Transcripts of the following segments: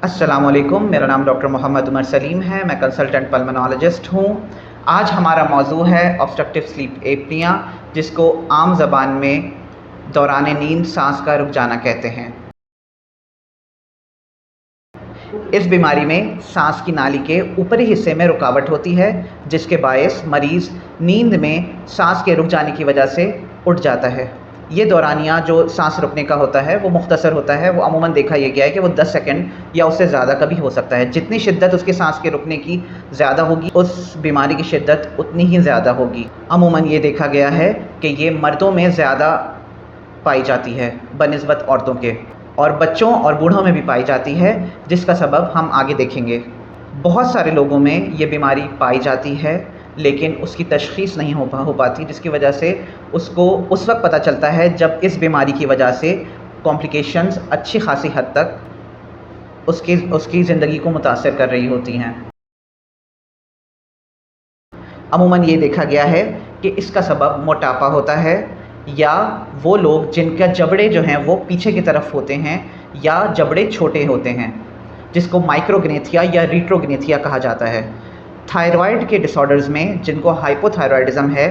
अस्सलाम वालेकुम, मेरा नाम डॉक्टर मोहम्मद उमर सलीम है। मैं कंसल्टेंट पल्मोनोलॉजिस्ट हूँ। आज हमारा मौजू है ऑब्स्ट्रक्टिव स्लीप एपनिया, जिसको आम ज़बान में दौरान नींद सांस का रुक जाना कहते हैं। इस बीमारी में सांस की नाली के ऊपरी हिस्से में रुकावट होती है, जिसके बायस मरीज़ नींद में सांस के रुक जाने की वजह से उठ जाता है। ये दौरानिया जो सांस रुकने का होता है वो मुख्तसर होता है। वो अमूमन देखा ये गया है कि वो 10 सेकंड या उससे ज़्यादा कभी हो सकता है। जितनी शिद्दत उसके सांस के रुकने की ज़्यादा होगी, उस बीमारी की शिद्दत उतनी ही ज़्यादा होगी। अमूमन ये देखा गया है कि ये मर्दों में ज़्यादा पाई जाती है बनिस्बत औरतों के, और बच्चों और बूढ़ों में भी पाई जाती है, जिसका सबब हम आगे देखेंगे। बहुत सारे लोगों में ये बीमारी पाई जाती है, लेकिन उसकी तशख़ीस नहीं हो पाती, जिसकी वजह से उसको उस वक्त पता चलता है जब इस बीमारी की वजह से कॉम्प्लिकेशंस अच्छी खासी हद तक उसकी ज़िंदगी को मुतासर कर रही होती हैं। अमूमन ये देखा गया है कि इसका सबब मोटापा होता है, या वो लोग जिनका जबड़े जो हैं वो पीछे की तरफ होते हैं, या जबड़े छोटे होते हैं, जिसको माइक्रोग्नेथिया या रिट्रोग्नेथिया कहा जाता है। थायराइड के डिसऑर्डर्स में जिनको हाइपोथायराइडिज्म है,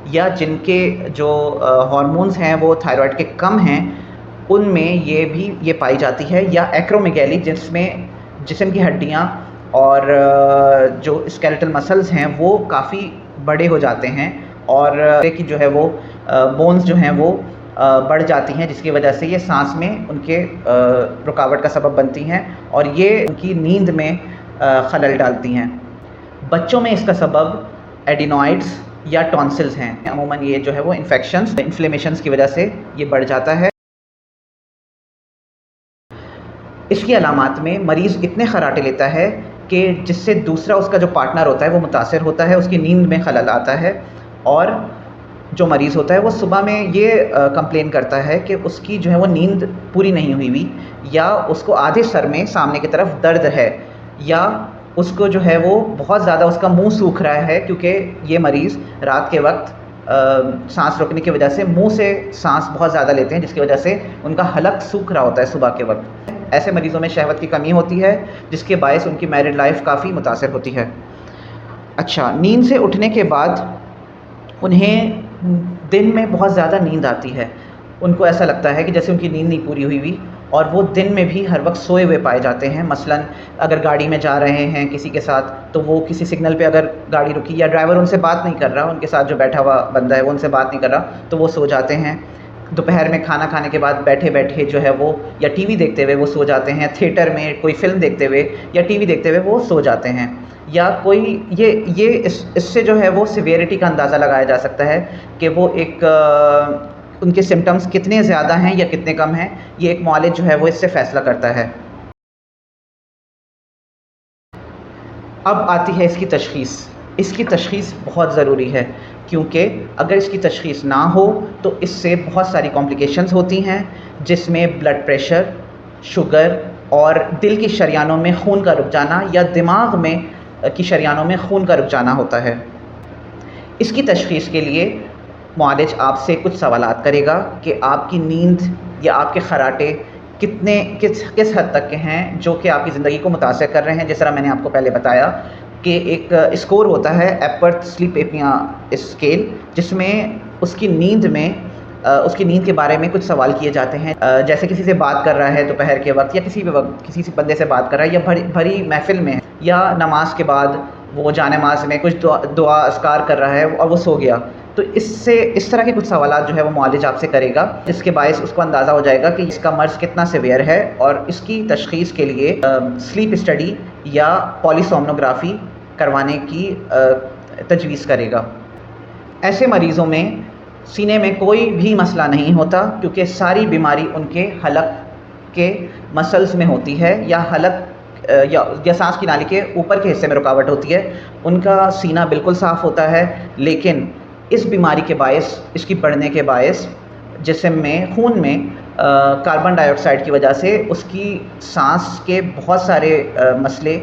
या जिनके जो हार्मोन्स हैं वो थायराइड के कम हैं, उनमें ये पाई जाती है। या एक्रोमेगैली, जिसमें जिस्म की हड्डियाँ और जो स्केलेटल मसल्स हैं वो काफ़ी बड़े हो जाते हैं, और कि जो है वो बोन्स जो हैं वो बढ़ जाती हैं, जिसकी वजह से ये सांस में उनके रुकावट का सबब बनती हैं, और ये उनकी नींद में खलल डालती हैं। बच्चों में इसका सबब एडिनॉइड्स या टॉन्सिल्स हैं। अमूमन ये जो है वो इन्फ्लेमेशंस की वजह से ये बढ़ जाता है। इसकी अलामात में मरीज़ इतने खराटे लेता है कि जिससे दूसरा उसका जो पार्टनर होता है वो मुतासर होता है, उसकी नींद में खलल आता है, और जो मरीज़ होता है वो सुबह में ये कंप्लेन करता है कि उसकी जो है वो नींद पूरी नहीं हुई, या उसको आधे सर में सामने की तरफ दर्द है, या उसको जो है वो बहुत ज़्यादा उसका मुंह सूख रहा है, क्योंकि ये मरीज़ रात के वक्त सांस रोकने की वजह से मुंह से सांस बहुत ज़्यादा लेते हैं, जिसकी वजह से उनका हलक सूख रहा होता है सुबह के वक्त। ऐसे मरीज़ों में शहवत की कमी होती है, जिसके बायस उनकी मैरिड लाइफ काफ़ी मुतासर होती है। अच्छा, नींद से उठने के बाद उन्हें दिन में बहुत ज़्यादा नींद आती है। उनको ऐसा लगता है कि जैसे उनकी नींद नहीं पूरी हुई, और वो दिन में भी हर वक्त सोए हुए पाए जाते हैं। मसलन अगर गाड़ी में जा रहे हैं किसी के साथ, तो वो किसी सिग्नल पे अगर गाड़ी रुकी या ड्राइवर उनसे बात नहीं कर रहा, उनके साथ जो बैठा हुआ बंदा है वो उनसे बात नहीं कर रहा, तो वो सो जाते हैं। दोपहर में खाना खाने के बाद बैठे बैठे जो है वो या टीवी देखते हुए वो सो जाते हैं। थिएटर में कोई फ़िल्म देखते हुए या टीवी देखते हुए वो सो जाते हैं। या कोई इससे जो है वो सिवियरिटी का अंदाज़ा लगाया जा सकता है कि वो उनके सिम्टम्स कितने ज़्यादा हैं या कितने कम हैं। ये एक मुआलिज जो है वो इससे फ़ैसला करता है। अब आती है इसकी तशख़ीस। इसकी तशख़ीस बहुत ज़रूरी है, क्योंकि अगर इसकी तशख़ीस ना हो तो इससे बहुत सारी कॉम्प्लिकेशंस होती हैं, जिसमें ब्लड प्रेशर, शुगर, और दिल की शरियानों में खून का रुक जाना, या दिमाग में की शरियानों में खून का रुक जाना होता है। इसकी तशख़ीस के लिए मुआलिज आपसे कुछ सवालात करेगा कि आपकी नींद या आपके खराटे किस हद तक के हैं, जो कि आपकी ज़िंदगी को मुतासर कर रहे हैं। जिस तरह मैंने आपको पहले बताया कि एक स्कोर होता है एपवर्थ स्लीप एपनिया स्केल, जिसमें उसकी नींद के बारे में कुछ सवाल किए जाते हैं। जैसे किसी से बात कर रहा है दोपहर के वक्त, या किसी भी वक्त किसी से बंदे से बात कर रहा है, या भरी महफिल में, या नमाज के बाद वो जानेमाज़ में कुछ दुआ अस्कार कर रहा है और वो सो गया। तो इस तरह के कुछ सवालात जो है वो मुआलिज आपसे करेगा, जिसके बायस उसको अंदाज़ा हो जाएगा कि इसका मर्ज़ कितना सीवियर है, और इसकी तशख़ीस के लिए स्लीप स्टडी या पॉलीसोमनोग्राफी करवाने की तजवीज़ करेगा। ऐसे मरीज़ों में सीने में कोई भी मसला नहीं होता, क्योंकि सारी बीमारी उनके हलक के मसल्स में होती है, या हलक या सांस की नाली के ऊपर के हिस्से में रुकावट होती है। उनका सीना बिल्कुल साफ़ होता है, लेकिन इस बीमारी के बायस, इसकी बढ़ने के बायस जिस्म में, खून में कार्बन डाइऑक्साइड की वजह से उसकी सांस के बहुत सारे मसले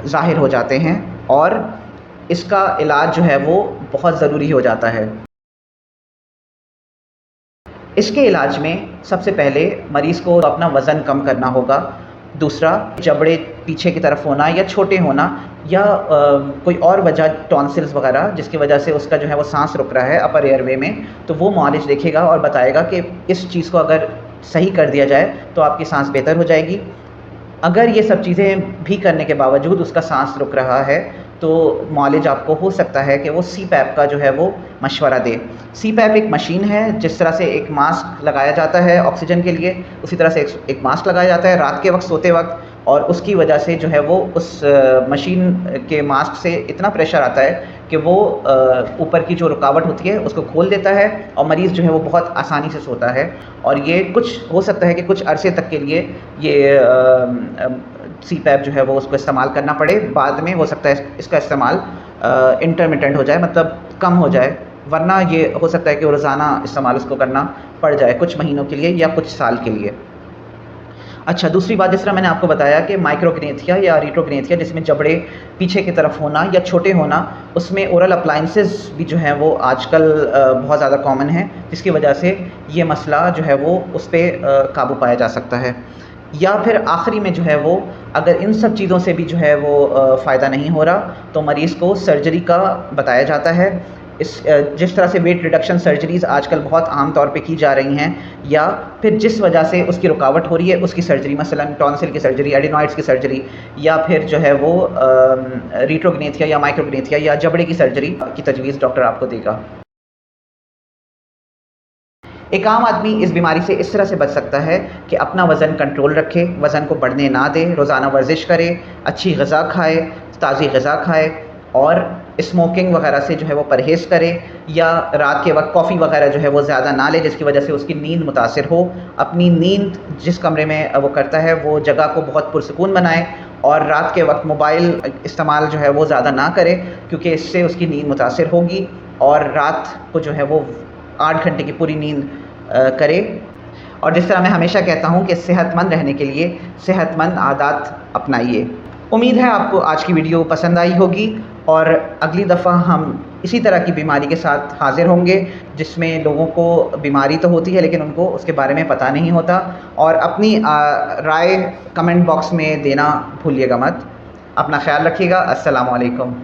ज़ाहिर हो जाते हैं, और इसका इलाज जो है वो बहुत ज़रूरी हो जाता है। इसके इलाज में सबसे पहले मरीज़ को अपना वज़न कम करना होगा। दूसरा जबड़े पीछे की तरफ होना या छोटे होना या कोई और वजह टॉन्सिल्स वगैरह जिसकी वजह से उसका जो है वो सांस रुक रहा है अपर एयरवे में, तो वो मुआलिज देखेगा और बताएगा कि इस चीज़ को अगर सही कर दिया जाए तो आपकी सांस बेहतर हो जाएगी। अगर ये सब चीज़ें भी करने के बावजूद उसका सांस रुक रहा है तो मुआलिज आपको हो सकता है कि वो CPAP का जो है वो मशवरा दे। CPAP एक मशीन है, जिस तरह से एक मास्क लगाया जाता है ऑक्सीजन के लिए, उसी तरह से एक मास्क लगाया जाता है रात के वक्त सोते वक्त, और उसकी वजह से जो है वो उस मशीन के मास्क से इतना प्रेशर आता है कि वो ऊपर की जो रुकावट होती है उसको खोल देता है और मरीज़ जो है वो बहुत आसानी से सोता है। और ये कुछ हो सकता है कि कुछ अरसे तक के लिए ये CPAP जो है वो उसको इस्तेमाल करना पड़े, बाद में हो सकता है इसका इस्तेमाल इंटरमिटेंट हो जाए, मतलब कम हो जाए, वरना ये हो सकता है कि रोज़ाना इस्तेमाल उसको करना पड़ जाए कुछ महीनों के लिए या कुछ साल के लिए। अच्छा, दूसरी बात, जिस तरह मैंने आपको बताया कि माइक्रोग्नेथिया या रेट्रोग्नेथिया जिसमें जबड़े पीछे की तरफ होना या छोटे होना, उसमें ओरल अप्लाइंसेस भी जो हैं वो आजकल बहुत ज़्यादा कॉमन है, जिसकी वजह से ये मसला जो है वो उस पर काबू पाया जा सकता है। या फिर आखिरी में जो है वो अगर इन सब चीज़ों से भी जो है वो फ़ायदा नहीं हो रहा तो मरीज़ को सर्जरी का बताया जाता है। जिस तरह से वेट रिडक्शन सर्जरीज़ आजकल बहुत आम तौर पे की जा रही हैं, या फिर जिस वजह से उसकी रुकावट हो रही है उसकी सर्जरी, मसलन टॉन्सिल की सर्जरी, एडिनॉइड्स की सर्जरी, या फिर जो है वो रेट्रोग्नेथिया या माइक्रोग्नेथिया या जबड़े की सर्जरी की तजवीज़ डॉक्टर आपको देगा। एक आम आदमी इस बीमारी से इस तरह से बच सकता है कि अपना वज़न कंट्रोल रखे, वज़न को बढ़ने ना दे, रोज़ाना वर्जिश करे, अच्छी ग़िज़ा खाए, ताज़ी ग़िज़ा खाए, और स्मोकिंग वगैरह से जो है वो परहेज़ करे, या रात के वक्त कॉफ़ी वगैरह जो है वो ज़्यादा ना ले जिसकी वजह से उसकी नींद मुतासिर हो। अपनी नींद जिस कमरे में वो करता है वो जगह को बहुत पुरसकून बनाए, और रात के वक्त मोबाइल इस्तेमाल जो है वो ज़्यादा ना करे क्योंकि इससे उसकी नींद मुतासिर होगी, और रात को जो है वो 8 घंटे की पूरी नींद करे। और जिस तरह मैं हमेशा कहता हूँ कि सेहतमंद रहने के लिए सेहतमंद आदत अपनाइए। उम्मीद है आपको आज की वीडियो पसंद आई होगी, और अगली दफ़ा हम इसी तरह की बीमारी के साथ हाज़िर होंगे जिसमें लोगों को बीमारी तो होती है लेकिन उनको उसके बारे में पता नहीं होता। और अपनी राय कमेंट बॉक्स में देना भूलिएगा मत। अपना ख्याल रखिएगा। अस्सलामु अलैकुम।